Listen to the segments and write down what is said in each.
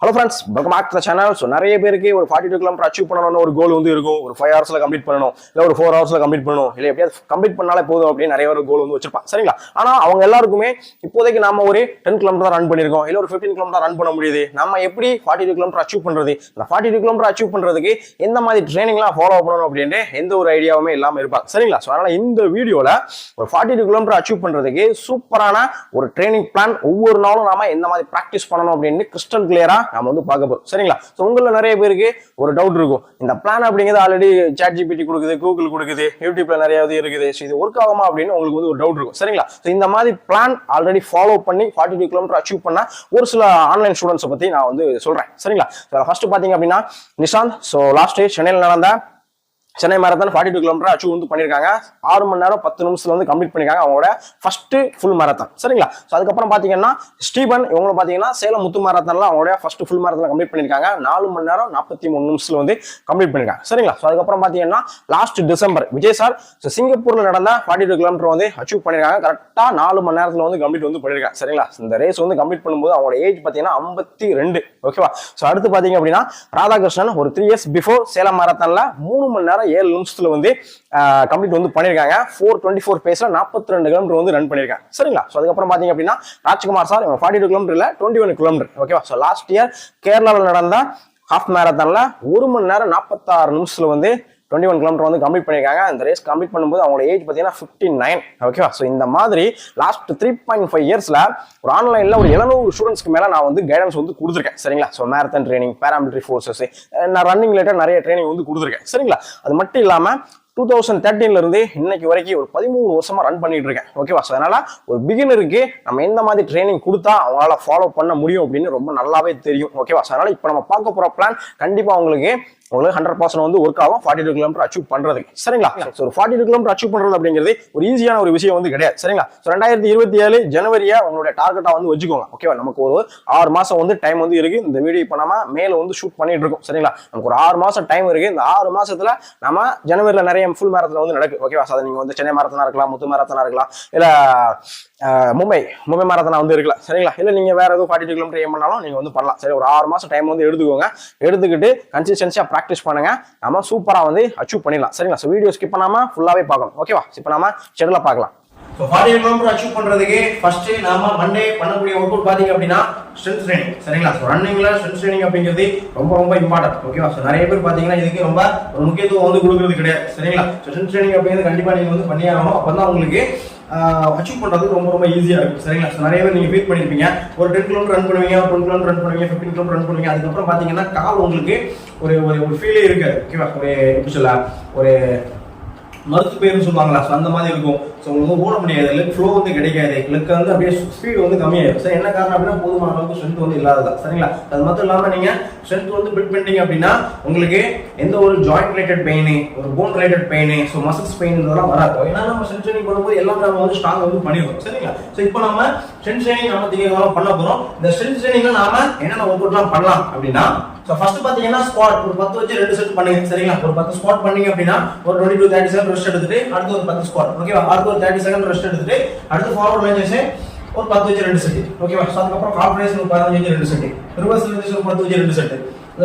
Hello friends, welcome back to the channel. So நிறைய பேருக்கு ஒரு 42 km அச்சீவ் பண்ணனும்னு ஒரு கோல் வந்து இருக்கும். ஒரு 5 ஹவர்ஸ்ல கம்ப்ளீட் பண்ணனும், இல்ல ஒரு 4 ஹவர்ஸ்ல கம்ப்ளீட் பண்ணனும், இல்ல எப்படியாவது கம்ப்ளீட் பண்ணாலே போதும் அப்படி நிறைய ஒரு கோல் வந்து வச்சிருப்பாங்க. சரிங்களா? ஆனா அவங்க எல்லாருக்குமே இப்போதைக்கு நாம ஒரு 10 km தான் ரன் பண்ணிருக்கோம், இல்ல ஒரு 15 km தான் ரன் பண்ண முடியுது. நம்ம எப்படி 42 km அச்சீவ் பண்றது? அந்த 42 km அச்சீவ் பண்றதுக்கு எந்த மாதிரி ட்ரெய்னிங்லாம் ஃபாலோ பண்ணனும் அப்படினு எந்த ஒரு ஐடியாவுமே இல்லாம இருப்பாங்க. சரிங்களா? சோ அதனால இந்த வீடியோல ஒரு 42 km அச்சீவ் பண்றதுக்கு சூப்பரான ஒரு ட்ரெய்னிங் பிளான் ஒவ்வொரு நாளும் நாம எந்த மாதிரி பிராக்டிஸ் பண்ணனும் அப்படினு கிறிஸ்டல் கிளியரா நாம வந்து பார்க்க போறோம். சரிங்களா? சோ உங்கள நிறைய பேருக்கு ஒரு டவுட் இருக்கும். இந்த பிளான் அப்படிங்கிறது ஆல்ரெடி ChatGPT கொடுக்குது, Google கொடுக்குது, YouTubeல நிறைய இருக்குது. சோ இது ஒர்க் ஆகுமா அப்படின்னு உங்களுக்கு வந்து ஒரு டவுட் இருக்கும். சரிங்களா? சோ இந்த மாதிரி பிளான் ஆல்ரெடி ஃபாலோ பண்ணி 42 km அச்சீவ் பண்ண ஒரு சில ஆன்லைன் ஸ்டூடண்ட்ஸ் பத்தி நான் வந்து சொல்றேன். சரிங்களா? ஃபர்ஸ்ட் பாத்தீங்க அப்படின்னா நிஷாந்த். சோ லாஸ்ட் சென்னையில் நடந்த சென்னை மாரத்தான் 42 km அச்சீவ் வந்து பண்ணிருக்காங்க. 6 மணி நேரம் 10 நிமிஷத்துல வந்து கம்ப்ளீட் பண்ணிருக்காங்க அவங்களோட ஃபர்ஸ்ட் ஃபுல் மாரத்தான். சரிங்களா? சோ அதுக்கப்புறம் பாத்தீங்கன்னா ஸ்டீபன் இவங்க பாத்தீங்கன்னா சேலம் முத்து மாரத்தான்ல அவங்களோட ஃபர்ஸ்ட் ஃபுல் மாரத்தான் கம்ப்ளீட் பண்ணிருக்காங்க. 4 மணி நேரம் 43 நிமிஷத்துல வந்து கம்ப்ளீட் பண்ணிருக்காங்க. சரிங்களா? சோ அதுக்கப்புறம் பாத்தீங்கன்னா லாஸ்ட் டிசம்பர் விஜய் சார் சிங்கப்பூர்ல நடந்த 42 km வந்து அச்சீவ் பண்ணிருக்காங்க. கரெக்டா 4 மணி நேரத்துல வந்து கம்ப்ளீட் வந்து பண்ணிருக்காங்க. சரிங்களா? இந்த ரேஸ் வந்து கம்ப்ளீட் பண்ணும்போது அவங்களோட ஏஜ் பாத்தீங்கன்னா 52. ஓகேவா? சோ அடுத்து பாத்தீங்க அப்படின்னா ராதாகிருஷ்ணன் ஒரு 3 இயர்ஸ் பிஃபோர் சேலம் மாரத்தான்ல 3 மணி நேரம் 7 நிமிஷத்துல வந்து கம்ப்ளீட் வந்து பண்ணிருக்காங்க. 4:24 பேஸ்ல 42 km வந்து ரன் பண்ணிருக்காங்க. சரிங்களா? சோ அதுக்கப்புறம் பாத்தீங்க அப்படின்னா ராஜ்குமார் சார் 42 km இல்ல 21 km. ஓகேவா? சோ லாஸ்ட் இயர் கேரளாவில் நடந்த ஹாஃப் மேரத்தான்ல 1 மணி நேரம் 46 நிமிஷத்துல வந்து 21 km வந்து கம்ப்ளீட் பண்ணிருக்காங்க. இந்த ரேஸ் கம்ப்ளீட் பண்ணும்போது அவங்களோட ஏஜ் பாத்தீங்கன்னா 59. ஓகேவா? சோ இந்த மாதிரி லாஸ்ட் 3.5 இயர்ஸ்ல ஒரு ஆன்லைன்ல ஒரு 700 ஸ்டூடெண்ட்ஸ்க்கு மேல நான் வந்து கைடன்ஸ் வந்து கொடுத்துருக்கேன். சரிங்களா? So marathon training, paramilitary forces, நான் ரன்னிங் ரிலேட்டட் நிறைய ட்ரைனிங் வந்து கொடுத்துருக்கேன். சரிங்களா? அது மட்டும் இல்லாம 2013 இருந்து இன்னைக்கு வரைக்கும் ஒரு 13 வருஷமா ரன் பண்ணிட்டு இருக்கேன். ஓகேவா? சோ அதனால ஒரு பிகினருக்கு நம்ம எந்த மாதிரி ட்ரைனிங் கொடுத்தா அவங்களால ஃபாலோ பண்ண முடியும் அப்படின்னு ரொம்ப நல்லாவே தெரியும். ஓகேவா? சோ அதனால இப்ப நம்ம பார்க்க போற பிளான் கண்டிப்பா உங்களுக்கு 100% வந்து ஒர்க் ஆகும் 42 km அச்சீவ் பண்றதுக்கு. சரிங்களா? சோ ஒரு 42 km அச்சீவ் பண்றது அப்படிங்கிறது ஒரு ஈஸியான ஒரு விஷயம் வந்து கிடையாது. சரிங்களா? சோ 2027 ஜனவரியா உங்களுடைய டார்கெட்டா வந்து வச்சுக்கோங்க. ஓகேவா? நமக்கு ஒரு 6 மாசம் வந்து டைம் வந்து இருக்கு. இந்த வீடியோ இப்ப நம்ம மேல வந்து ஷூட் பண்ணிட்டு இருக்கோம். சரிங்களா? நமக்கு ஒரு 6 மாசம் டைம் இருக்கு. இந்த 6 மாசத்துல நம்ம ஜனவரியில நிறைய ஃபுல் மாரத்தான் வந்து நடக்கு. ஓகேவா? சோ நீங்க வந்து சென்னை மாரத்தானா இருக்கலாம், முத்து மாரத்தானா இருக்கலாம், இல்ல மும்பை மாரத்தானா வந்து இருக்கலாம். சரிங்களா? இல்ல நீங்க வேற ஏதோ 42 km ஏம் பண்ணாலும் நீங்க வந்து பண்ணலாம். சரி, ஒரு 6 மாசம் டைம் வந்து எடுத்துக்கோங்க. எடுத்துக்கிட்டு கன்சிஸ்டன்சியா பிராக்டிஸ் பண்ணுங்க. நம்ம சூப்பரா வந்து அச்சீவ் பண்ணிடலாம். சரிங்களா? சோ வீடியோ ஸ்கிப் பண்ணாம ஃபுல்லாவே பார்க்கணும். ஓகேவா? இப்போ நாம ஷெட்யூல பார்க்கலாம். So 42 km அச்சீவ் பண்றதுக்கு ஃபர்ஸ்ட் நாம மண்டே பண்ணக்கூடிய ஒர்க் அவுட் பாத்தீங்க அப்படின்னா ஸ்ட்ரென்த் ட்ரைனிங். சரிங்களா? சோ ரன்னிங்ல ஸ்ட்ரென்த் ட்ரைனிங் அப்படிங்கிறது ரொம்ப இம்பார்ட்டன்ட். ஓகேவா? சோ நிறைய பேர் பாத்தீங்கன்னா இதுக்கு ரொம்ப ஒரு முக்கியத்துவம் வந்து கொடுக்கிறது கிடையாது. சரிங்களா? சோ ஸ்ட்ரென்த் ட்ரைனிங் அப்படிங்கிறது கண்டிப்பா நீங்க வந்து பண்ணி ஆகணும். அப்பதான் உங்களுக்கு அச்சீவ் பண்றது ரொம்ப ஈஸியா இருக்கும். சரிங்களா? சோ நிறைய பேர் நீங்க ஃபீல் பண்ணிருப்பீங்க. ஒரு 10 km ரன் பண்ணுவீங்க, 20 km ரன் பண்ணுவீங்க, 15 km ரன் பண்ணுவீங்க. அதுக்கப்புறம் பாத்தீங்கன்னா கால் உங்களுக்கு ஒரு ஃபீலே இருக்காது. ஓகேவா? ஒரு எப்படி சொல்ல, ஒரு மருத்து பேருன்னு சொல்லுவாங்களா, அந்த மாதிரி இருக்கும். ஸோ உங்களுக்கு ஓட முடியாது, லெக் ஃப்ளோ வந்து கிடைக்காது, லெக் வந்து அப்படியே ஸ்பீடு வந்து கம்மியாயிடும். சார் என்ன காரணம் அப்படின்னா போதுமான அளவுக்கு ஸ்ட்ரென்த் வந்து இல்லாததான். சரிங்களா? அது மட்டும் இல்லாம நீங்க ஸ்ட்ரென்த் வந்து பில்ட் பண்ணிட்டீங்க அப்படின்னா உங்களுக்கு எந்த ஒரு ஜாயிண்ட் ரிலேட்டட் பெயின், ஒரு phone related pain, so muscles pain இதெல்லாம் வராது. ஏன்னா நம்ம ஸ்ட்ரென்த் ட்ரைனிங் பண்ணும்போது எல்லாமே நம்ம வந்து ஸ்ட்ராங் வந்து பண்ணிடுவோம். சரிங்களா? ஸோ இப்போ நம்ம ஸ்ட்ரென்த் ட்ரைனிங் நம்ம திங்கக்கிழமை பண்ண போறோம். இந்த ஸ்ட்ரென்த் ட்ரைனிங்ல நாம என்னென்ன ஒர்க் அவுட்லாம் பண்ணலாம் அப்படின்னா, சோ ஃபர்ஸ்ட் பாத்தீங்கன்னா ஸ்குவாட் ஒரு 10 வச்சு 2 செட் பண்ணுங்க. சரிங்களா? ஒரு 10 ஸ்குவாட் பண்ணீங்க அப்படின்னா ஒரு 20 to 30 செகண்ட் ரெஸ்ட் எடுத்துட்டு அடுத்து ஒரு 10 ஸ்குவாட். ஓகேவா? அடுத்து ஒரு 30 செகண்ட் ரெஸ்ட் எடுத்துட்டு அடுத்து ஃபார்வர்ட் லஞ்சஸ் ஒரு 10 வச்சு 2 செட். ஓகேவா? சோ அதுக்கு அப்புறம் கால் ரேஸ் ஒரு 15 வச்சு 2 செட், ரிவர்ஸ் லஞ்சஸ் ஒரு 10 வச்சு 2 செட்,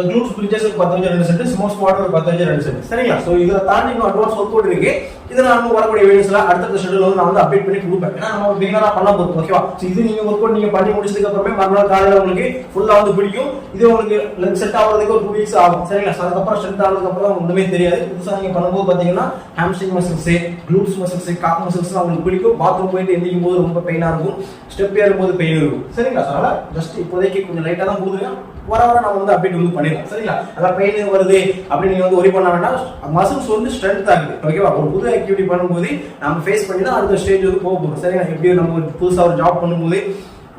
glutes bridges ஒரு 10 வச்சு 2 செட், ஸ்மோ ஸ்குவாட் ஒரு 10 வச்சு 2 செட். சரிங்களா? சோ இத தாண்டி இன்னும் அட்வான்ஸ் ஒர்க் அவுட் இருக்கு. இத நான் வரக்கூடிய வீடியோஸ்ல அடுத்த ஷெட்யூல் வந்து நான் வந்து அப்டேட் பண்ணி கொடுப்பேன். ஏன்னா நம்ம பிகினரா பண்ண போறோம். ஓகேவா? சோ இது நீங்க ஒர்க் அவுட் நீங்க பண்ணி முடிச்சதுக்கு அப்புறமே மறுநாள் காலையில உங்களுக்கு ஃபுல்லா வந்து பிடிக்கும். இது உங்களுக்கு லெக் செட் ஆவறதுக்கு ஒரு 2 வீக்ஸ் ஆகும். சரிங்களா? சோ அதுக்கு அப்புறம் ஸ்ட்ரென்த் ஆனதுக்கு அப்புறம் ஒண்ணுமே தெரியாது. புதுசா நீங்க பண்ணும்போது பாத்தீங்கன்னா ஹாம்ஸ்ட்ரிங் மசில்ஸ், glutes மசில்ஸ், காப் மசில்ஸ் உங்களுக்கு பிடிக்கும். பாத்ரூம் போயிட்டு எந்திரிக்கும் போது ரொம்ப பெயினா இருக்கும், ஸ்டெப் ஏறும்போது பெயின் இருக்கும். சரிங்களா? சோ அதனால ஜஸ்ட் இப்போதைக்கு கொஞ்சம் லைட்டா தான் கொடுத்துருங்க. வர நம்ம வந்து அப்டேட் வந்து பண்ணிடலாம். சரிங்களா? அதான் பெயின் வருது அப்படி நீங்க வந்து ஒரி பண்ண வேண்டாம். மசில்ஸ் வந்து ஸ்ட்ரென்த் ஆகுது. ஓகேவா? ஒரு புது ஆக்டிவிட்டி பண்ணும்போது நம்ம ஃபேஸ் பண்ணி தான் அடுத்த ஸ்டேஜ் வந்து போக போறோம். சரிங்களா? எப்படி நம்ம புதுசா ஒரு ஜாப் பண்ணும்போது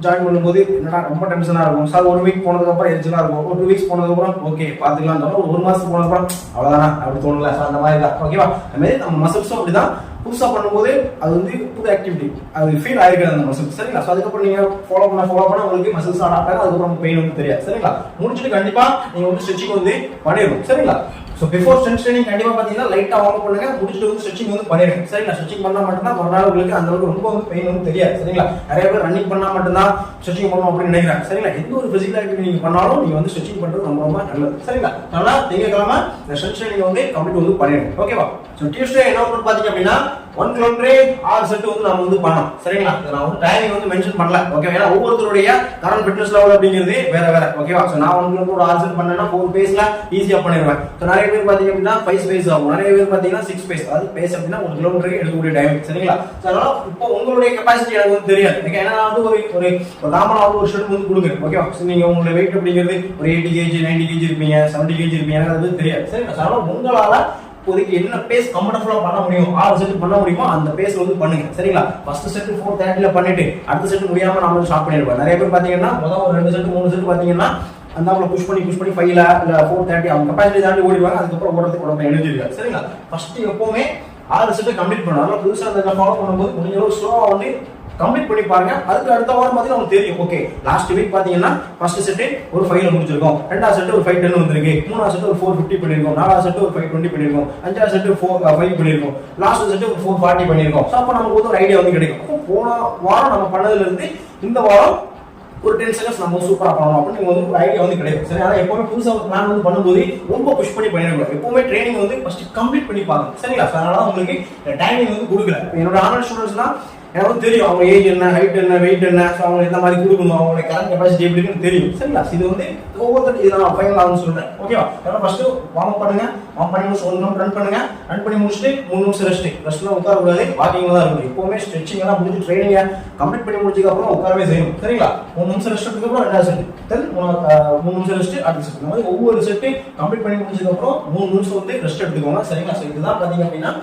ஜாயின் பண்ணும்போது என்னடா ரொம்ப டென்ஷனா இருக்கும். சார் ஒரு வீக் போனதுக்கு அப்புறம் எரிச்சலா இருக்கும். ஒரு 2 வீக்ஸ் போனதுக்கு அப்புறம் ஓகே பாத்துக்கலாம். ஒரு மாசத்துக்கு போனதுக்கு அப்புறம் அவ்வளவுதானா அப்படி தோணல. அந்த மாதிரி தான். ஓகேவா? அது மாதிரி நம்ம மசில்ஸும் அப்படிதான் புதுசா பண்ணும்போது அது வந்து புது ஆக்டிவிட்டி, அது ஃபீல் ஆயிருக்காது அந்த மசில்ஸ். சரிங்களா? சோ அதுக்கப்புறம் நீங்க ஃபாலோ பண்ண உங்களுக்கு மசில்ஸ் அடாப்ட் ஆகும். அதுக்கப்புறம் பெயின் வந்து தெரியாது. சரிங்களா? முடிச்சுட்டு கண்டிப்பா நீங்க வந்து ஸ்ட்ரெச்சிங் வந்து பண்ணிடணும். சரிங்களா? ஸோ பிஃபோர் ஸ்ட்ரென்த் ட்ரைனிங் கண்டிப்பா பாத்தீங்கன்னா லைட்டா வார்ம் அப் பண்ணுங்க, முடிச்சுட்டு வந்து ஸ்ட்ரெச்சிங் வந்து பண்ணிடுங்க. சரிங்களா? ஸ்ட்ரெச்சிங் பண்ணா மட்டும்தான் மறுநாள் உங்களுக்கு அந்த அளவுக்கு ரொம்ப வந்து பெயின் வந்து தெரியாது. சரிங்களா? நிறைய பேர் ரன்னிங் பண்ணா மட்டும்தான் ஸ்ட்ரெச்சிங் பண்ணணும் அப்படின்னு நினைக்கிறாங்க. சரிங்களா? எந்த ஒரு பிசிக்கல் ஆக்டிவிட்டி நீங்க பண்ணாலும் நீங்க வந்து ஸ்ட்ரெச்சிங் பண்றது ரொம்ப ரொம்ப நல்லது. சரிங்களா? அதனால திங்கக்கிழமை இந்த ஸ்ட்ரென்த் ட்ரைனிங் வந்து கம்ப்ளீட் வந்து பண்ணிடுங்க. ஓகேவா? ஸோ டியூஸ்டே என்ன ஒன்று பாத்தீங்க அப்படின்னா 1 கிலோமீட்டர் 6 செட் வந்து நம்ம வந்து பண்ணலாம். சரிங்களா? நான் வந்து டைமிங் வந்து மென்ஷன் பண்ணல. ஓகே, ஏன்னா ஒவ்வொருத்தருடைய கரண்ட் ஃபிட்னஸ் லெவல் அப்படிங்கிறது வேற வேற. ஓகேவா? ஸோ நான் 1 கிலோமீட்டர் 6 செட் பண்ணேன்னா 4 பேஸ்ல ஈஸியா பண்ணிடுவேன். ஸோ நிறைய பேர் பாத்தீங்க அப்படின்னா 5 பேஸ் ஆகும், நிறைய பேர் பாத்தீங்கன்னா 6 பேஸ். அதாவது பேஸ் அப்படின்னா 1 கிலோமீட்டருக்கு எடுக்கக்கூடிய டைம். சரிங்களா? ஸோ அதனால இப்போ உங்களுடைய கெப்பாசிட்டி எனக்கு வந்து தெரியாது. ஓகே, ஏன்னா நான் வந்து ஒரு காமனா வந்து ஒரு ஷெட் வந்து கொடுக்குறேன். ஓகேவா? ஸோ நீங்க உங்களுடைய வெயிட் அப்படிங்கிறது ஒரு 80 kg 90 kg இருப்பீங்க, 70 kg இருப்பீங்க, எனக்கு அது தெரியாது. சரிங்களா? அதனால உங்களால இப்போதைக்கு என்ன பேஸ் கம்ஃபர்டபுளா பண்ண முடியும், 6 செட் பண்ண முடியுமோ அந்த பேஸ் வந்து பண்ணுங்க. சரிங்களா? ஃபர்ஸ்ட் செட் 430 பண்ணிட்டு அடுத்த செட் முடியாம நாம ஸ்டாப் பண்ணிடுவோம். நிறைய பேர் பாத்தீங்கன்னா முதல் ஒரு 2 செட் 3 செட் பாத்தீங்கன்னா அந்த புஷ் பண்ணி 5ல இல்ல 430 அவங்க கெபாசிட்டி தாண்டி ஓடிடுவாங்க. அதுக்கப்புறம் ஓடுறதுக்கு உடம்பு எனர்ஜி இருக்காது. சரிங்களா? ஃபர்ஸ்ட் எப்பவுமே 6 செட் கம்ப்ளீட் பண்ணணும். அதனால புதுசா அந்த ஃபாலோ பண்ணும்போது கொஞ்சம் ஸ்லோவா வந்து கம்ப்ளீட் பண்ணி பாருங்க. அதுக்கு அடுத்த வாரம் பாத்தீங்கன்னா உங்களுக்கு தெரியும். ஓகே, லாஸ்ட் வீக் பாத்தீங்கன்னா ஃபர்ஸ்ட் செட் ஒரு 5ல முடிச்சிருக்கோம், ரெண்டாவது செட் ஒரு 510 வந்திருக்கு, மூணாவது செட் ஒரு 450 பண்ணிருக்கோம், நாலாவது செட் ஒரு 520 பண்ணிருக்கோம், அஞ்சாவது செட் 5 பண்ணிருக்கோம், லாஸ்ட் செட் ஒரு 440 பண்ணிருக்கோம். சோ அப்ப நமக்கு வந்து ஒரு ஐடியா வந்து கிடைக்கும். போன வாரம் நம்ம பண்ணதுல இருந்து இந்த வாரம் ஒரு 10 செகண்ட்ஸ் நம்ம சூப்பரா பண்ணணும் அப்படின்னு நீங்க வந்து ஒரு ஐடியா வந்து கிடைக்கும். சரி, ஆனா எப்பவுமே புதுசா ஒரு பிளான் வந்து பண்ணும்போது ரொம்ப புஷ் பண்ணி பண்ணிடக்கூடாது. எப்பவுமே ட்ரைனிங் வந்து ஃபர்ஸ்ட் கம்ப்ளீட் பண்ணி பாருங்க. சரிங்களா? அதனால உங்களுக்கு டைமிங் வந்து கொடுக்கல. என்னோட ஆன்லைன் ஸ்டூடெண்ட்ஸ்னா எனக்கு வந்து தெரியும் அவங்க ஏஜ் என்ன, ஹைட் என்ன, வெயிட் என்ன, அவங்க எந்த மாதிரி கொடுக்கணும், அவங்களுடைய கரண்ட் கெபாசிட்டி எப்படி இருக்குன்னு தெரியும். சரிங்களா? இது வந்து ஒவ்வொருத்தரும் இதை நான் ஃபைனல் ஆகும்னு சொல்றேன். ஓகேவா? அதனால ஃபர்ஸ்ட் வார்ம் அப் பண்ணுங்க, வார்ம் பண்ணி முடிச்சு 1 நிமிஷம் ரன் பண்ணுங்க, ரன் பண்ணி முடிச்சுட்டு 3 நிமிஷம் ரெஸ்ட்லாம் உட்கார கூடாது, வாக்கிங் தான் இருக்கணும். எப்பவுமே ஸ்ட்ரெச்சிங் எல்லாம் முடிச்சு ட்ரைனிங்க கம்ப்ளீட் பண்ணி முடிச்சதுக்கு அப்புறம் உட்காரவே செய்யணும். சரிங்களா? 3 நிமிஷம் ரெஸ்ட் எடுத்ததுக்கு அப்புறம் ரெண்டாவது செட், தென் 3 நிமிஷம் ரெஸ்ட் அடுத்த செட். இந்த மாதிரி ஒவ்வொரு செட்டு கம்ப்ளீட் பண்ணி முடிச்சதுக்கு அப்புறம் 3 நிமிஷம் வந்து ரெஸ்ட் எடுத்துக்கோங்க. சரிங்களா? ஸோ இதுதான் பாத்தீங்க அப்படின்னா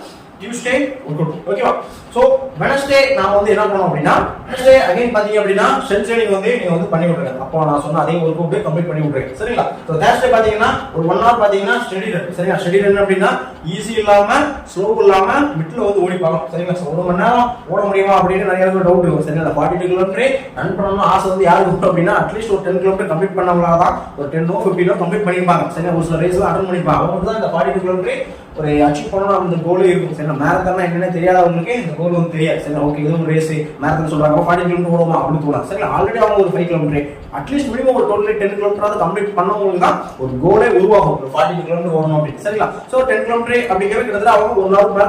டியூஸ்டே ஒர்க் அவுட். ஓகேவா? சோ வெட்னஸ்டே நாம வந்து என்ன பண்ணோம் அப்படின்னா வெட்னஸ்டே அகைன் பாத்தீங்க அப்படின்னா ஸ்ட்ரென்த் ட்ரைனிங் வந்து நீங்க வந்து பண்ணி விட்டுருங்க. அப்போ நான் சொன்ன அதே ஒர்க் அவுட் கம்ப்ளீட் பண்ணி விட்டுருங்க. சரிங்களா? சோ தேர்ஸ்டே பாத்தீங்கன்னா ஒரு 1 hour பாத்தீங்கன்னா ஸ்டெடி ரன். சரிங்களா? ஸ்டெடி ரன் அப்படின்னா ஈஸி இல்லாம ஸ்லோ இல்லாம மிட்ல வந்து ஓடி பார்க்கணும். சரிங்களா? சோ 1 மணி நேரம் ஓட முடியுமா அப்படின்னு நிறைய பேருக்கு டவுட் இருக்கும். சரிங்களா? 42 கிலோமீட்டர் ரன் பண்ணணும்னு ஆசை வந்து யாருக்கு இருக்கும் அப்படின்னா அட்லீஸ்ட் ஒரு 10 கிலோமீட்டர் கம்ப்ளீட் பண்ணவங்களா தான் ஒரு 10 15 கம்ப்ளீட் பண்ணிருப்பாங்க. சரிங்களா? ஒரு சில ரேஸ்ல அட்டன் பண்ணிருப்பாங்க. அவங்க தான் இந்த 42 கிலோமீட்டர் ஒரு அச்சீவ் பண்ணணும் அந்த கோலே இருக்கும். சரி, மேரத்தான்னா என்னன்னு தெரியாதவங்களுக்கு இந்த கோல் வந்து தெரியாது. சரி, ஓகே இது ஒரு ரேஸ் மேரத்தான் சொல்றாங்க 40 கிலோமீட்டர் ஓடுமா அப்படின்னு தோணும். சரி, ஆல்ரெடி அவங்க ஒரு 5 கிலோமீட்டர் அட்லீஸ்ட் மினிமம் ஒரு டோட்டலி 10 கிலோமீட்டர் கம்ப்ளீட் பண்ணவங்களுக்கு தான் ஒரு கோலே உருவாகும். ஒரு 40 கிலோமீட்டர் ஓடணும் அப்படின்னு. சரிங்களா? சோ 10 கிலோமீட்டர் அப்படிங்கிறது கிட்டத்தட்ட அவங்க 1 hour மேல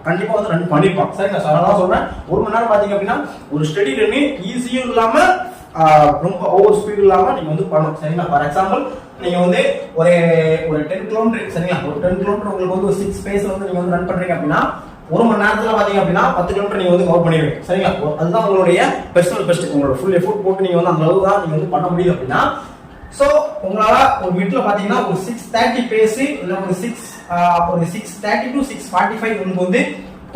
கண்டிப்பா வந்து ரன் பண்ணிருப்பாங்க. சரிங்களா? அதனால சொல்றேன் 1 மணி நேரம் பாத்தீங்க அப்படின்னா ஒரு ஸ்டெடி ரன் ஈஸியும் இல்லாம ரொம்ப ஓவர் ஸ்பீட் இல்லாம நீங்க வந்து பண்ணணும். சரிங்களா? ஃபார் எக்ஸாம்பிள் நீங்க வந்து ஒரு 10 கிலோமீட்டர் சரிங்களா ஒரு 10 கிலோமீட்டர் உங்களுக்கு வந்து ஒரு 6 பேஸ்ல வந்து நீங்க வந்து ரன் பண்றீங்க அப்படின்னா 1 மணி நேரத்துல பாத்தீங்க அப்படின்னா 10 கிலோமீட்டர் நீங்க வந்து கவர் பண்ணிடுவீங்க. சரிங்களா? அதுதான் உங்களுடைய பெர்சனல் பெஸ்ட். உங்களோட ஃபுல் எஃபோர்ட் போட்டு நீங்க வந்து அந்த அளவு தான் நீங்க வந்து பண்ண முடியுது அப்படின்னா சோ உங்களால ஒரு வீட்ல பாத்தீங்கன்னா ஒரு 630 பேஸ் இல்ல ஒரு 630 to 645 உங்களுக்கு வந்து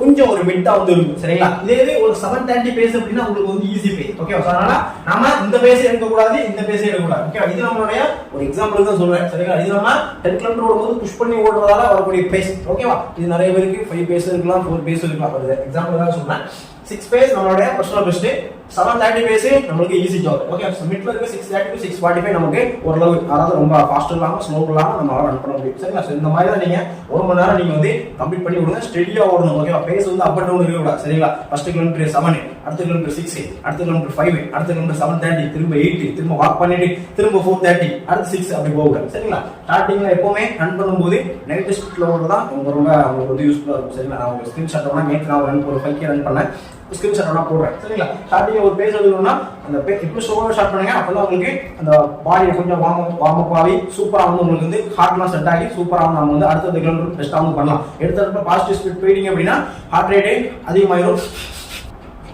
கொஞ்சம் ஒரு மிட்டா வந்து இருக்கும். சரிங்களா? இதே ஒரு 730 பேஸ் அப்படின்னா உங்களுக்கு வந்து ஈஸி பேஸ். ஓகேவா? அதனால நாம இந்த பேஸ் எடுக்க கூடாது, இந்த பேஸ் எடுக்க கூடாது. ஓகேவா? இது நம்மளுடைய ஒரு எக்ஸாம்பிள் தான் சொல்றேன். சரிங்களா? இது நம்ம 10 கிலோமீட்டர் ஓடும்போது புஷ் பண்ணி ஓடுறதால வரக்கூடிய பேஸ். ஓகேவா? இது நிறைய பேருக்கு 5 பேஸ் இருக்கலாம், 4 பேஸ் இருக்கலாம். அது எக்ஸாம்பிள் தான் சொல்றேன். 6 பேஸ் நம்மளுடைய பர்சனல் பெஸ்ட், 730 பேஸ் நம்மளுக்கு ஈஸி ஜாப். ஓகே, மிட்ல இருக்க 630 to 645 நமக்கு ஓரளவு அதாவது ரொம்ப ஃபாஸ்ட் இல்லாம ஸ்லோ இல்லாம நம்ம ரன் பண்ண முடியும். சரிங்களா? இந்த மாதிரி தான் நீங்க 1 மணி நேரம் நீங்க வந்து கம்ப்ளீட் பண்ணி விடுங்க. ஸ்டெடியா ஓடணும். ஓகேவா? பேஸ் வந்து அப் அண்ட் டவுன் இருக்க கூடாது. சரிங்களா? ஃபர்ஸ்ட் கிலோமீட்டர் 7, அடுத்த கிலோமீட்டர் 6, அடுத்த கிலோமீட்டர் 5, அடுத்த கிலோமீட்டர் 730, திரும்ப 8, திரும்ப வாக் பண்ணிட்டு திரும்ப 430, அடுத்து 6 அப்படி போகக்கூடாது. சரிங்களா? ஸ்டார்டிங்ல எப்பவுமே ரன் பண்ணும்போது நெகட்டிவ் ஸ்பீட்ல ஓடுறதா ரொம்ப உங்களுக்கு வந்து யூஸ்ஃபுல்லா இருக்கும். சரிங்களா? நான் ஒரு ஸ்கிரீன்ஷாட் வேணா நேற்று நான் ஒரு 5K ரன் பண்ணேன், ஸ்கிரீன்ஷாட் வேணா போடுறேன். சரிங்களா? ஸ்டார்டிங் ஒரு பேஸ் எழுதணும்னா அந்த எப்படி ஸ்லோவா ஸ்டார்ட் பண்ணுங்க, அப்பதான் உங்களுக்கு அந்த பாடியை கொஞ்சம் வார்ம் அப் ஆகி சூப்பரா வந்து உங்களுக்கு வந்து ஹார்ட்லாம் செட் ஆகி சூப்பரா வந்து நம்ம வந்து அடுத்த கிலோமீட்டர் பெஸ்டா வந்து பண்ணலாம். எடுத்த பாசிட்டிவ் ஸ்பீட் போயிட்டீங்க அப்படின்னா ஹார்ட் ரேட்டே அதிகமாயிரும்,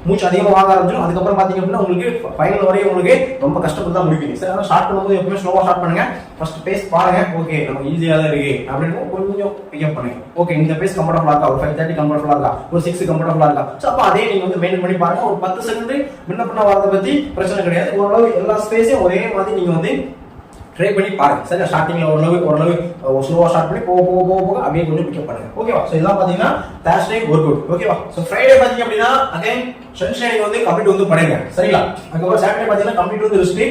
மூச்சு அதிகமாக வாங்க ஆரம்பிச்சிடும். அதுக்கப்புறம் பாத்தீங்க அப்படின்னா உங்களுக்கு ஃபைனல் வரையும் உங்களுக்கு ரொம்ப கஷ்டப்பட்டு தான் முடிப்பீங்க. சரி, அதனால ஸ்டார்ட் பண்ணும்போது எப்பவுமே ஸ்லோவா ஸ்டார்ட் பண்ணுங்க. ஃபர்ஸ்ட் பேஸ் பாருங்க, ஓகே நமக்கு ஈஸியா தான் இருக்கு அப்படின்னு கொஞ்சம் பிக்கப் பண்ணுங்க. ஓகே, இந்த பேஸ் கம்ஃபர்டபுளா இருக்கா, ஒரு 530 கம்ஃபர்டபுளா இருக்கா, ஒரு 6 கம்ஃபர்டபுளா இருக்கா. சோ அப்ப அதே நீங்க வந்து மெயின்டைன் பண்ணி பாருங்க. ஒரு 10 செகண்ட் முன்ன பண்ண வரத பத்தி பிரச்சனை கிடையாது. ஓரளவு எல்லா ஸ்பேஸையும் ஒரே மாதிரி நீங்க வந்து ட்ரை பண்ணி பாருங்க. சரியா? ஸ்டார்டிங்ல ஓரளவு ஸ்லோவா ஸ்டார்ட் பண்ணி போக அப்படியே கொஞ்சம் பிக்கப் பண்ணுங்க. ஓகேவா? சோ இதெல்லாம் பாத்தீங்கன்னா தேர்ஸ்டே ஒர்க் அவுட். ஓகேவா? சோ ஃப்ரைடே பாத்தீங்க அப்படின்னா அகைன் ஸ்ட்ரென்த் ட்ரைனிங் வந்து கம்ப்ளீட் வந்து பண்ணுங்க. சரிங்களா? அதுக்கப்புறம் சாட்டர்டே பாத்தீங்கன்னா கம்ப்ளீட் வந்து ரெஸ்ட்,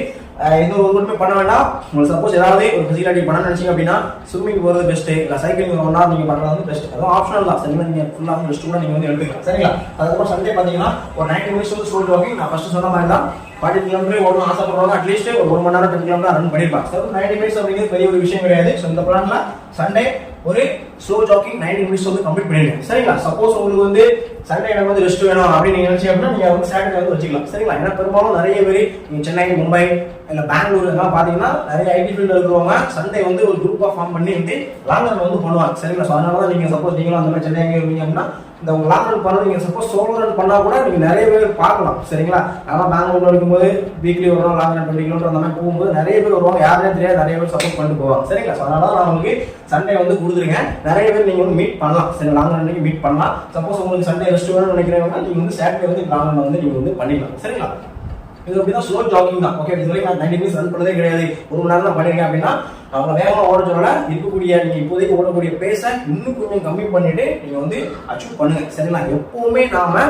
எந்த ஒரு ஒர்க்குமே பண்ண வேண்டாம். உங்களுக்கு சப்போஸ் ஏதாவது ஒரு பிசிக்கல் ஆக்டிவிட்டி பண்ண நினைச்சீங்க அப்படின்னா ஸ்விம்மிங் போகிறது பெஸ்ட், இல்லை சைக்கிளிங் 1 hour நீங்க பண்றது வந்து பெஸ்ட். அதுவும் ஆப்ஷனல் தான். சரிங்களா, நீங்க ஃபுல்லா ரெஸ்ட் கூட நீங்க வந்து எடுத்துக்கலாம். சரிங்களா, அதுக்கப்புறம் சண்டே பாத்தீங்கன்னா ஒரு 90 minutes வந்து ஸ்லோ ஜாகிங். நான் ஃபர்ஸ்ட் சொன்ன மாதிரி தான் 40 கிலோமீட்டர் ஓடணும் ஆசைப்படுறவங்க அட்லீஸ்ட் ஒரு 1 மணி நேரம் 10 கிலோமீட்டர் ரன் பண்ணிருப்பாங்க. ஸோ 90 minutes அப்படிங்கிறது பெரிய ஒரு விஷயம் கிடையாது. ஸோ இந்த பிளான்ல சண்டே ஒரு ஸ்லோ ஜாகிங் 90 minutes வந்து கம்ப்ளீட் பண்ணிடுங்க. சரிங்களா, சப்போஸ் உங்களுக்கு வந்து சண்டே எனக்கு வந்து ரெஸ்ட் வேணும் அப்படின்னு நீங்க நினைச்சீங்க அப்படின்னா நீங்க வந்து சாட்டர்டே வந்து வச்சுக்கலாம். சரிங்களா, ஏன்னா பெரும்பாலும் நிறைய பேர் நீங்க சென்னை, மும்பை இல்ல பெங்களூர் எல்லாம் பாத்தீங்கன்னா நிறைய ஐடி ஃபீல்ட்ல இருக்கிறவங்க சண்டே வந்து ஒரு குரூப்பா ஃபார்ம் பண்ணி வந்து லாங் ரன் வந்து பண்ணுவாங்க. சரிங்களா, ஸோ அதனால தான் நீங்க சப்போஸ் நீங்களும் அந்த மாதிரி சென்னை இருக்கீங்க அப்படின்னா இந்த உங்க லாங் ரன் பண்ண நீங்க சப்போஸ் சோலோ ரன் பண்ணா கூட நீங்க நிறைய பேர் பார்க்கலாம். சரிங்களா, ஆனால் பெங்களூர்ல இருக்கும்போது வீக்லி ஒரு நாள் லாங் ரன் 20 கிலோமீட்டர் அந்த மாதிரி போகும்போது நிறைய பேர் வருவாங்க, யாருனே தெரியாது, நிறைய பேர் சப்போர்ட் பண்ணிட்டு போவாங்க. சரிங்களா, ஸோ அதனால தான் நான் உங்களுக்கு சண்டே வந்து கொடுத்துருங்க. நிறைய பேர் நீங்க வந்து மீட் பண்ணலாம். சரி, லாங் ரன் மீட் பண்ணலாம். சப்போஸ் உங்களுக்கு சண்டே ரெஸ்ட் வேணும்னு நினைக்கிறவங்க நீங்க வந்து சாட்டர்டே வந்து லாங் ரன் வந்து நீங்க வந்து பண்ணிக்கலாம். சரிங்களா, இது அப்படிதான் ஸ்லோ ஜாகிங் தான். ஓகே, இது வரைக்கும் நான் 90 minutes ரன் பண்ணதே கிடையாது, 1 மணி நேரம் தான் பண்ணிருக்கேன் அப்படின்னா அவங்க வேகமாக ஓட சொல்லல இருக்கக்கூடிய நீங்க இப்போதைக்கு ஓடக்கூடிய பேஸை இன்னும் கொஞ்சம் கம்மி பண்ணிட்டு நீங்க வந்து அச்சீவ் பண்ணுங்க. சரிங்களா, எப்பவுமே நாம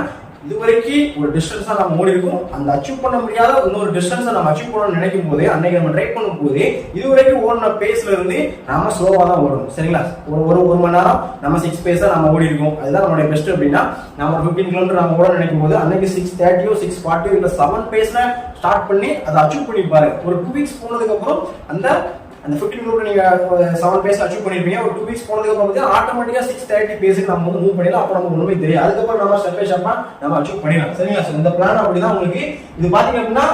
இதுவரைக்கும் ஒரு டிஸ்டன்ஸா நம்ம ஓடி இருக்கும், அந்த அச்சீவ் பண்ண முடியாத இன்னொரு டிஸ்டன்ஸை நம்ம அச்சீவ் பண்ணணும்னு நினைக்கும் போது அன்னைக்கு நம்ம ட்ரை பண்ணும் போது இதுவரைக்கும் ஓடின பேஸ்ல இருந்து நாம ஸ்லோவா தான் ஓடணும். சரிங்களா, ஒரு மணி நேரம் நம்ம 6 பேஸா நம்ம ஓடி இருக்கோம், அதுதான் நம்மளுடைய பெஸ்ட். அப்படின்னா நம்ம ஒரு 15 கிலோமீட்டர் நம்ம ஓட நினைக்கும் போது அன்னைக்கு 6:30 6:40 இல்ல 7 பேஸ்ல ஸ்டார்ட் பண்ணி அதை அச்சீவ் பண்ணி பாருங்க. ஒரு 2 weeks போனதுக்கு அப்புறம் அந்த 15 கிலோமீட்டர் நீங்க 7 பேஸ் அச்சீவ் பண்ணிருப்பீங்க. ஒரு 2 weeks போனதுக்கு அப்புறம் ஆட்டோமேட்டிக்கா 6:30 பேஸுக்கு நம்ம வந்து மூவ் பண்ணிடலாம். அப்போ நமக்கு ஒண்ணுமே தெரியும். அதுக்கப்புறம் நம்ம ஸ்டெப் பை ஸ்டெப்பா நம்ம அச்சீவ் பண்ணிடலாம். சரிங்களா, இந்த பிளான் அப்படிதான் உங்களுக்கு. இது பாத்தீங்க அப்படின்னா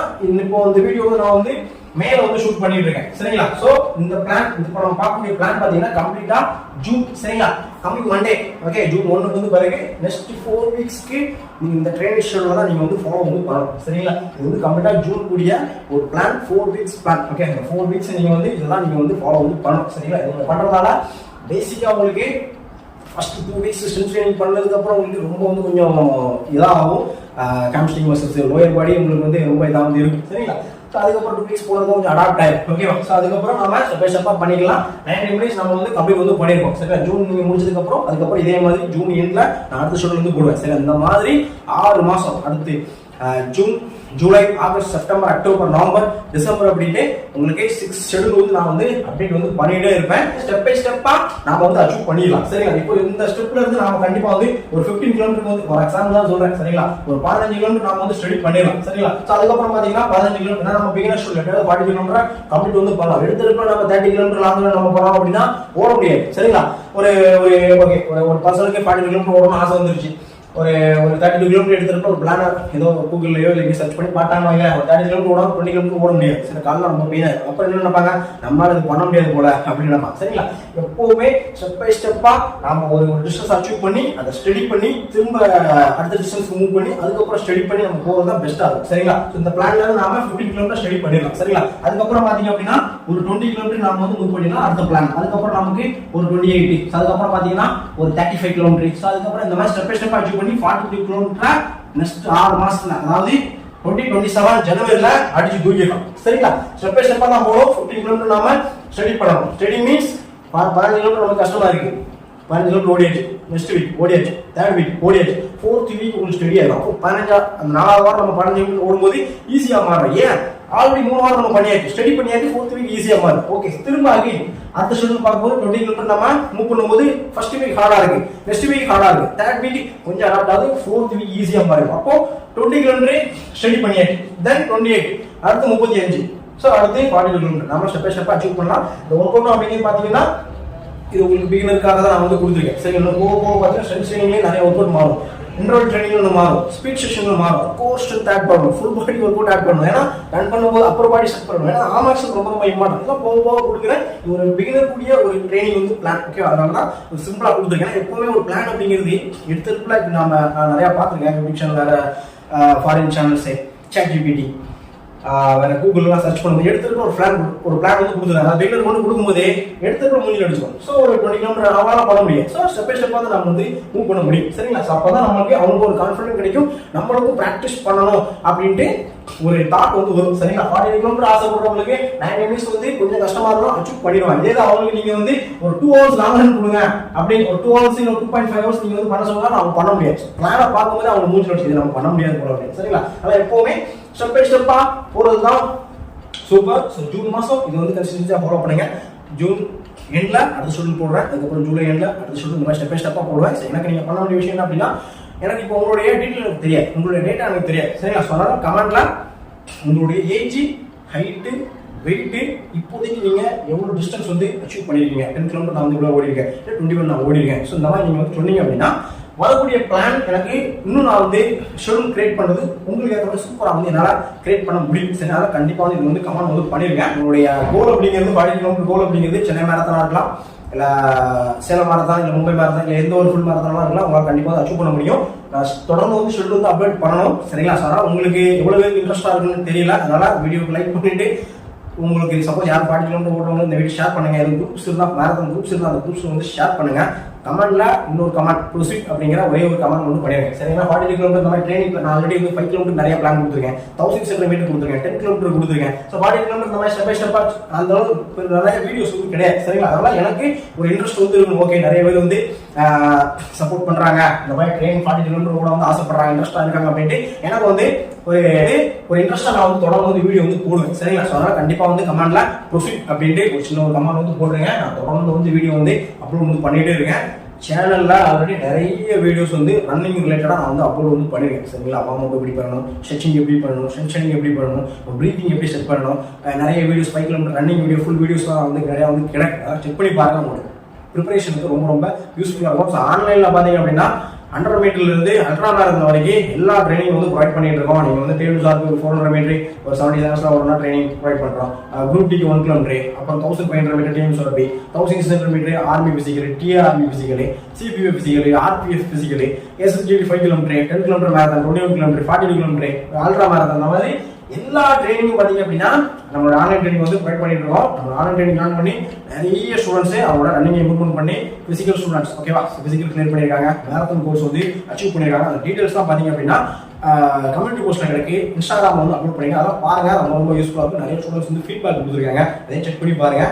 இப்போ இந்த வீடியோ வந்து நான் வந்து மேல வந்து ஷூட் பண்ணிட்டு இருக்கேன். சரிங்களா, சோ இந்த பிளான் இப்போ நம்ம பார்க்கக்கூடிய பிளான் பாத்தீங்கன்னா கம்ப்ளீட்டா ஜூன். சரிங்களா, கம்மிங் மண்டே ஓகே ஜூன் 1 வந்து பிறகு நெக்ஸ்ட் 4 வீக்ஸ்க்கு நீங்க இந்த ட்ரெயினிங் ஷெட்யூல் தான் நீங்க வந்து ஃபாலோ வந்து பண்ணணும். சரிங்களா, இது வந்து கம்ப்ளீட்டா ஜூன் கூடிய ஒரு பிளான் 4 வீக்ஸ் பிளான். ஓகே, இந்த 4 வீக்ஸ் நீங்க வந்து இதெல்லாம் நீங்க வந்து ஃபாலோ வந்து பண்ணணும். சரிங்களா, இது பண்றதால பேசிக்கா உங்களுக்கு ஃபர்ஸ்ட் 2 வீக்ஸ் ஸ்ட்ரென்த் ட்ரைனிங் பண்ணதுக்கு அப்புறம் உங்களுக்கு ரொம்ப வந்து கொஞ்சம் இதாகும். ஹாம்ஸ்ட்ரிங் மசில்ஸ் லோயர் பாடி உங்களுக்கு வந்து ரொம்ப இதாக வந்து இருக்கும். சரிங்களா, ஸோ அதுக்கப்புறம் 2 வீக்ஸ் போனது கொஞ்சம் அடாப்ட் ஆயிடும். ஓகேவா, ஸோ அதுக்கப்புறம் நம்ம ஸ்டெப் பை ஸ்டெப்பா பண்ணிக்கலாம். 90 minutes நம்ம வந்து கம்ப்ளீட் வந்து பண்ணிருக்கோம். சரிங்களா, ஜூன் நீங்க முடிச்சதுக்கு அப்புறம் அதுக்கப்புறம் இதே மாதிரி ஜூன் எண்ட்ல நான் அடுத்த ஷெட்யூல் வந்து போடுவேன். சரி, இந்த மாதிரி 6 மாசம் அடுத்து June, July, August, September, October, November, December அப்படின்ட்டு உங்களுக்கு 6 ஷெட்யூல் வந்து நான் வந்து அப்டேட் வந்து பண்ணிட்டே இருப்பேன். ஸ்டெப் பை ஸ்டெப்பா நாம வந்து அச்சீவ் பண்ணிடலாம். சரிங்களா, இப்போ இந்த ஸ்டெப்ல இருந்து நாம கண்டிப்பா வந்து ஒரு 15 கிலோமீட்டர் வந்து ஒரு எக்ஸாம்பிள் தான் சொல்றேன். சரிங்களா, ஒரு 15 கிலோமீட்டர் நாம வந்து ஸ்டடி பண்ணிடலாம். சரிங்களா, ஸோ அதுக்கப்புறம் பாத்தீங்கன்னா 15 கிலோமீட்டர் நம்ம பிகினர் ஸ்டூடெண்ட் 40 கிலோமீட்டர் கம்ப்ளீட் வந்து பண்ணலாம். எடுத்துட்டு நம்ம 30 கிலோமீட்டர் லாங் நம்ம போறோம் அப்படின்னா ஓட முடியாது. சரிங்களா, ஒரு ஓகே ஒரு பர்சனுக்கு 40 கிலோமீட்டர் ஓடணும்னு ஆசை வந்துருச்சு. ஒரு 32 கிலோமீட்டர் எடுத்துட்டு ஒரு பிளான ஏதோ கூகுள்லயோ இல்லை சர்ச் பண்ணி பார்த்தாங்க, ஒரு 30 கிலோமீட்டர் ஓட 20 கிலோமீட்டர் ஓட முடியாது. சில காலம் நம்ம பெயின் அப்புறம் என்ன நினைப்பாங்க, நம்மளால இது பண்ண முடியாது போல அப்படின்னு நினைப்பாங்க. சரிங்களா, எப்பவுமே ஸ்டெப் பை ஸ்டெப்பா நாம ஒரு டிஸ்டன்ஸ் அச்சீவ் பண்ணி அதை ஸ்டடி பண்ணி திரும்ப அடுத்த டிஸ்டன்ஸ் மூவ் பண்ணி அதுக்கப்புறம் ஸ்டடி பண்ணி நம்ம போகிறது தான் பெஸ்டா இருக்கும். சரிங்களா, இந்த பிளான்ல நாம 15 கிலோமீட்டர் ஸ்டடி பண்ணிடலாம். சரிங்களா, அதுக்கப்புறம் பாத்தீங்க அப்படின்னா ஒரு 20 கிலோமீட்டர் நாம வந்து மூவ் பண்ணிடலாம் அடுத்த பிளான். அதுக்கப்புறம் நமக்கு ஒரு 28, அதுக்கப்புறம் பாத்தீங்கன்னா ஒரு 35 கிலோமீட்டர். அதுக்கப்புறம் இந்த மாதிரி ஸ்டெப் பை ஸ்டெப் அச்சீவ் பண்ணி 42 கிலோமீட்டர் நெக்ஸ்ட் 6 மாசத்துல அதாவது 2027 ஜனவரில அடிச்சு தூக்கிடலாம். சரிங்களா, ஸ்டெப் பை ஸ்டெப்பா தான் போறோம். 15 கிலோமீட்டர் நாம ஸ்டடி பண்ணணும். ஸ்டடி மீன்ஸ் 15 கிலோமீட்டர் நமக்கு கஷ்டமா இருக்கு. 15 கிலோமீட்டர் ஓடியாச்சு, நெக்ஸ்ட் வீக் ஓடியாச்சு, தேர்ட் வீக் ஓடியாச்சு, 4th வீக் உங்களுக்கு ஸ்டடி ஆகும். அப்போ 15 அந்த 4வது வாரம் நம்ம 15 கிலோமீட்டர் ஓடும்போது ஈஸியா மாறும். ஏன் ஆல்ரெடி 3 வாரம் நம்ம பண்ணியாச்சு, ஸ்டடி பண்ணியாச்சு, 4th வீக் ஈஸியா மாறும். ஓகே, திரும்ப ஆகி அடுத்த ஷெட்யூல் பார்க்கும்போது 20 கிலோமீட்டர் நம்ம மூவ் பண்ணும்போது ஃபர்ஸ்ட் வீக் ஹார்டா இருக்கு, நெக்ஸ்ட் வீக் ஹார்டா இருக்கு, தேர்ட் வீக் கொஞ்சம் அடாப்ட் ஆகுது, 4th வீக் ஈஸியா மாறும். அப்போ 20 கிலோமீட்டர் ஸ்டடி பண்ணியாச்சு, தென் 28, அடுத்து 35, ஸோ அடுத்து 40 கிலோமீட்டர் நம்ம ஸ்டெப் பை ஸ்டெப்பா அச்சீவ் பண்ணலாம். இந்த ஒர்க் அவுட் அப்படிங்கிறது பாத்தீங்கன்னா இது உங்களுக்கு பிகினருக்காக தான் நான் வந்து கொடுத்துருக்கேன். சரி, இன்னும் போக பார்த்தீங்கன்னா ஸ்ட்ரென்த் ட்ரைனிங்லேயே நிறைய ஒர்க் அவுட் மாறும், இன்டர்வல் ட்ரைனிங் மாறும், ஸ்பீட் செஷன் மாறும், கோர் ஸ்ட்ரென்த் ஆட் பண்ணணும், full body work out add பண்ணணும். ஏன்னா ரன் பண்ணும்போது அப்பர் பாடி செட் பண்ணணும். ஏன்னா ஆமாக்ஷன் ரொம்ப ரொம்ப இம்பார்ட்டன்ட். இதெல்லாம் போக போக கொடுக்குறேன். ஒரு பிகினர் கூடிய ஒரு ட்ரைனிங் வந்து பிளான். ஓகே, அதனால தான் ஒரு சிம்பிளா கொடுத்துருக்கேன். எப்பவுமே ஒரு பிளான் அப்படிங்கிறது எடுத்துருக்குல இப்போ நான் நிறைய பார்த்துருக்கேன். யூடியூப் சேனல் வேற, ஃபாரின் சேனல்ஸ், ChatGPT வேற கூகுள்லாம் சர்ச் பண்ணும்போது எடுத்துட்டு ஒரு பிளான் வந்து கொடுத்துருக்காங்க. அது பிகினர் கொண்டு கொடுக்கும்போதே எடுத்துட்டு மூஞ்சில் அடிச்சுக்கணும். ஸோ ஒரு 20 கிலோமீட்டர் அவங்களால பண்ண முடியும். ஸோ ஸ்டெப் பை ஸ்டெப்பாக தான் நம்ம வந்து மூவ் பண்ண முடியும். சரிங்களா, ஸோ அப்போ தான் நமக்கு அவங்களுக்கு ஒரு கான்ஃபிடன்ஸ் கிடைக்கும், நம்மளுக்கும் ப்ராக்டிஸ் பண்ணணும் அப்படின்ட்டு ஒரு தாட் வந்து வரும். சரிங்களா, 40 கிலோமீட்டர் ஆசைப்படுறவங்களுக்கு 90 minutes வந்து கொஞ்சம் கஷ்டமா இருக்கும், அச்சீவ் பண்ணிடுவாங்க. இதே அவங்களுக்கு நீங்க வந்து ஒரு 2 hours லாங் ரன் கொடுங்க அப்படின்னு ஒரு 2 hours இல்லை 2.5 hours நீங்க வந்து பண்ண சொன்னா அவங்க பண்ண முடியாது. பிளானை பார்க்கும்போது அவங்க மூஞ்சில் அடிச்சு நம்ம பண்ண முடியாது போல அப்படின்னு. சரிங்களா, அதனால எப்பவுமே ஸ்டெப் பை ஸ்டெப்பா போறதுதான் சூப்பர். ஸோ ஜூன் மாதம் இது வந்து கன்சிஸ்டன்சியாக ஃபாலோ பண்ணுங்க. ஜூன் எண்ட்ல அடுத்த ஷெட்யூல் போடுறேன், அதுக்கப்புறம் ஜூலை எண்ட்ல அடுத்த ஷெட்யூல் இந்த மாதிரி ஸ்டெப் பை ஸ்டெப்பாக போடுவேன். ஸோ எனக்கு நீங்கள் பண்ண வேண்டிய விஷயம் என்ன அப்படின்னா, எனக்கு இப்போ உங்களுடைய டீட்டெயில் எனக்கு தெரியாது, உங்களுடைய டேட்டா எனக்கு தெரியாது, சரிங்களா? ஸோ அதனால கமெண்ட்ல உங்களுடைய ஏஜ், ஹைட்டு, வெயிட்டு, இப்போதைக்கு நீங்க எவ்வளவு டிஸ்டன்ஸ் வந்து அச்சீவ் பண்ணிருக்கீங்க, 10 கிலோமீட்டர் நான் வந்து இவ்வளவு ஓடிருக்கேன், 21 நான் ஓடிருக்கேன். ஸோ இந்த மாதிரி நீங்க வந்து சொன்னீங்க அப்படின்னா வரக்கூடிய பிளான் எனக்கு இன்னும் நான் வந்து ஷெட்யூல் கிரியேட் பண்றது உங்களுக்கு ஏற்ற மாதிரி சூப்பராக வந்து என்னால் கிரியேட் பண்ண முடியும். சரி, அதனால கண்டிப்பாக வந்து இது வந்து கமெண்ட் வந்து பண்ணிருக்கேன். உங்களுடைய கோல் அப்படிங்கிறது 40 கிலோமீட்டர் கோல் அப்படிங்கிறது சென்னை மேரத்தானா இருக்கலாம், இல்ல சேலம் மாரத்தான், இல்ல மும்பை மாரத்தான், இல்ல எந்த ஒரு ஃபுல் மாரத்தானா இருக்கலாம், உங்களால் கண்டிப்பாக அச்சீவ் பண்ண முடியும். நான் தொடர்ந்து வந்து ஷெட்யூல் வந்து அப்டேட் பண்ணணும், சரிங்களா? அதனால உங்களுக்கு எவ்வளவு பேருக்கு இன்ட்ரெஸ்டா இருக்குன்னு தெரியல, அதனால வீடியோக்கு லைக் பண்ணிட்டு உங்களுக்கு சப்போஸ் யார் 40 கிலோமீட்டர் ஓடுறவங்க இந்த வீடியோ ஷேர் பண்ணுங்க. எதுவும் குரூப்ஸ் இருந்தால் மேரத்தான் குரூப்ஸ் இருந்தால் அந்த குரூப்ஸ் வந்து ஷேர் பண்ணுங்க. கமெண்ட்ல இன்னொரு கமெண்ட் ப்ரொசீட் அப்படிங்கிற ஒரே ஒரு கமெண்ட் வந்து பண்ணிருக்கேன், சரிங்களா? 40 கிலோமீட்டர் இந்த மாதிரி ட்ரைனிங் நான் ஆல்ரெடி வந்து 5 கிலோமீட்டர் நிறைய பிளான் கொடுத்துருக்கேன், 1600 மீட்டர் கொடுத்துருக்கேன், 10 கிலோமீட்டர் கொடுத்துருக்கேன். ஸோ 40 கிலோமீட்டர் இந்த மாதிரி ஸ்டெப் பை ஸ்டெப்பா அந்த அளவுக்கு நிறைய வீடியோஸ் வந்து கிடையாது, சரிங்களா? அதனால எனக்கு ஒரு இன்ட்ரெஸ்ட் வந்து இருக்கணும். ஓகே, நிறைய பேர் வந்து சப்போர்ட் பண்றாங்க, இந்த மாதிரி ட்ரெயின் 40 கிலோமீட்டர் கூட வந்து ஆசைப்படுறாங்க, இன்ட்ரெஸ்டா இருக்காங்க அப்படின்ட்டு எனக்கு வந்து ஒரு இன்ட்ரெஸ்டா நான் வந்து தொடர்ந்து வந்து வீடியோ வந்து போடுவேன், சரிங்களா? ஸோ அதனால கண்டிப்பா வந்து கமெண்ட்ல ப்ரொசீட் அப்படின்ட்டு ஒரு சின்ன ஒரு கமெண்ட் வந்து போடுறேங்க. நான் தொடர்ந்து வந்து வீடியோ வந்து அப்லோட் வந்து பண்ணிட்டே இருக்கேன். சேனல்ல ஆல்ரெடி நிறைய வீடியோஸ் வந்து ரன்னிங் ரிலேட்டடா நான் வந்து அப்லோட் வந்து பண்ணிருக்கேன், சரிங்களா? வார்ம் எப்படி பண்ணணும், ஸ்ட்ரெச்சிங் எப்படி பண்ணணும், ஸ்ட்ரென்தனிங் எப்படி பண்ணணும், பிரீத்திங் எப்படி செட் பண்ணணும், நிறைய videos 5 kilometre running video full வீடியோஸ்லாம் வந்து நிறைய வந்து கிடைக்கும். செக் பண்ணி பாருங்க, உங்களுக்கு ப்ரிப்பரேஷனுக்கு ரொம்ப ரொம்ப யூஸ்ஃபுல்லாக இருக்கும். ஸோ ஆன்லைன்ல பார்த்தீங்க அப்படின்னா 100 மீட்டர்ல இருந்து அல்ட்ரா மேரத்தான் வரைக்கும் எல்லா ட்ரைனிங் வந்து ப்ரொவைட் பண்ணிட்டு இருக்கோம். நீங்க வந்து டேபிள் சார்ஜ் ஒரு 400 மீட்டர் ஒரு 70 செகண்ட்ஸ்ல ஒரு நாள் ட்ரைனிங் ப்ரொவைட் பண்றோம். குரூப் டிக்கு 1 கிலோமீட்டர், அப்புறம் 1500 மீட்டர் டீம் சொல்லி 1600 மீட்டர் ஆர்மி பிசிக்கல், டிஆர்மி physical, CPF physical, RPF physical, SSGD 5 kilometre, 10 kilometre marathon, 21 kilometre, 40 kilometre, ultra marathon, அந்த மாதிரி எல்லா ட்ரைனிங்கும் பார்த்தீங்க அப்படின்னா நம்மளோட ஆன்லைன் ட்ரைனிங் வந்து ப்ரொவைட் பண்ணிட்டு இருக்கோம். நம்ம ஆன்லைன் ட்ரைனிங் ஜாயின் பண்ணி நிறைய ஸ்டூடெண்ட்ஸ் அவங்களோட ரன்னிங் இம்ப்ரூவ்மெண்ட் பண்ணி பிசிக்கல் ஸ்டூடெண்ட்ஸ், ஓகேவா, பிசிக்கல் கிளியர் பண்ணியிருக்காங்க, மேரத்தான் கோர்ஸ் வந்து அச்சீவ் பண்ணியிருக்காங்க. அந்த டீடைல்ஸ்லாம் பார்த்தீங்க அப்படின்னா கம்யூனிட்டி போஸ்ட்ல எனக்கு இன்ஸ்டாகிராம் வந்து அப்லோட் பண்ணிங்க, அதெல்லாம் பாருங்க, ரொம்ப ரொம்ப யூஸ்ஃபுல்லாக இருக்கும். நிறைய ஸ்டூடெண்ட்ஸ் வந்து ஃபீட்பேக் கொடுத்துருக்காங்க, அதையும் செக் பண்ணி பாருங்க.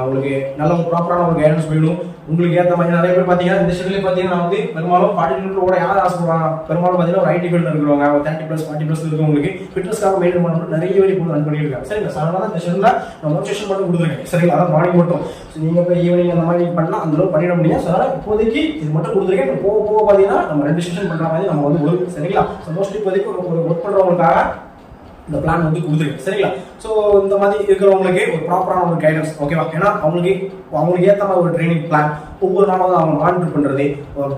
உங்களுக்கு நல்ல ஒரு ப்ராப்பரான ஒரு கைடன்ஸ் வேணும். உங்களுக்கு ஏற்ற மாதிரி நிறைய பேர் பார்த்தீங்கன்னா இந்த ஷெட்யூலே பார்த்தீங்கன்னா வந்து பெரும்பாலும் 40 கிலோமீட்டர் ஓட யார் ஆசைப்படுவாங்க, பெரும்பாலும் பார்த்தீங்கன்னா ஒரு ஐடி ஃபீல்டில் இருக்கிறவங்க, ஒரு 30+, 40+ இருக்கவங்களுக்கு ஃபிட்னஸ்க்காக மெயின்டைன் பண்ணுறது நிறைய பேர் இப்போ ரன் பண்ணிட்டு இருக்காங்க, சரிங்களா? அதனால இந்த ஷெட்யூலில் நான் ஒரு செஷன் மட்டும் கொடுத்துருக்கேன், சரிங்களா? அதான் மார்னிங் மட்டும். நீங்கள் போய் ஈவினிங் அந்த மாதிரி பண்ணலாம், அந்த அளவுக்கு பண்ணிட முடியும். ஸோ அதனால் இப்போதைக்கு இது மட்டும் கொடுத்துருக்கேன். போக போக பார்த்தீங்கன்னா நம்ம 2 செஷன் பண்ணுற மாதிரி நம்ம வந்து ஒரு, சரிங்களா? ஸோ மோஸ்ட்லி இப்போதைக்கு ஒரு ஒர்க் பண்ணுறவங்களுக்காக இந்த பிளான் வந்து கொடுத்துருக்கேன், சரிங்களா? ஸோ இந்த மாதிரி இருக்கிறவங்களுக்கு ஒரு ப்ராப்பரான ஒரு கைடன்ஸ், ஓகேவா? ஏன்னா அவங்களுக்கு ஏற்ற மாதிரி ஒரு ட்ரைனிங் பிளான், ஒவ்வொரு நாளும் வந்து அவங்க மானிட்டர் பண்ணுறது,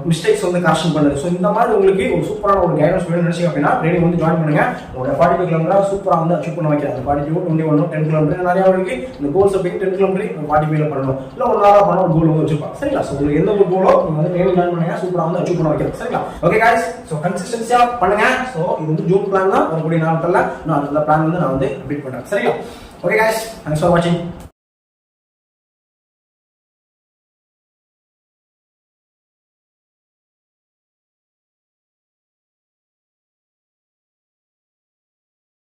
மிஸ்டேக்ஸ் வந்து கரெக்ஷன் பண்ணுறது. ஸோ இந்த மாதிரி உங்களுக்கு ஒரு சூப்பரான ஒரு கைடன்ஸ் வேணும்னு நினைச்சீங்க அப்படின்னா ட்ரைனிங் வந்து ஜாயின் பண்ணுங்க. உங்களோட 45 கிலோமீட்டர் சூப்பராக வந்து அச்சீவ் பண்ண வைக்கிறாங்க. 42, 21, 10 கிலோமீட்டர் நிறைய இருக்கு. இந்த கோல்ஸ் அப்படி 10 கிலோமீட்டர் 45 பண்ணணும், இல்லை ஒரு நாளாக பண்ண ஒரு கோல் வந்து வச்சுப்பாங்க, சரிங்களா? ஸோ உங்களுக்கு எந்த ஒரு கோலோ நீங்கள் வந்து ட்ரைனிங் ஜாயின் பண்ணுங்க, சூப்பராக வந்து அச்சீவ் பண்ண வைக்கிறது, சரிங்களா? ஓகே காய்ஸ், ஸோ கன்சிஸ்டன்சியாக பண்ணுங்க. ஸோ இது வந்து ஜூன் பிளான் தான், வரக்கூடிய நாட்களில் நான் அந்த பிளான் வந்து நான் வந்து அப்டேட் பண்ணுறேன், சரிங்களா? ஓகே காய்ஸ், தேங்க்ஸ் ஃபார் வாட்சிங்.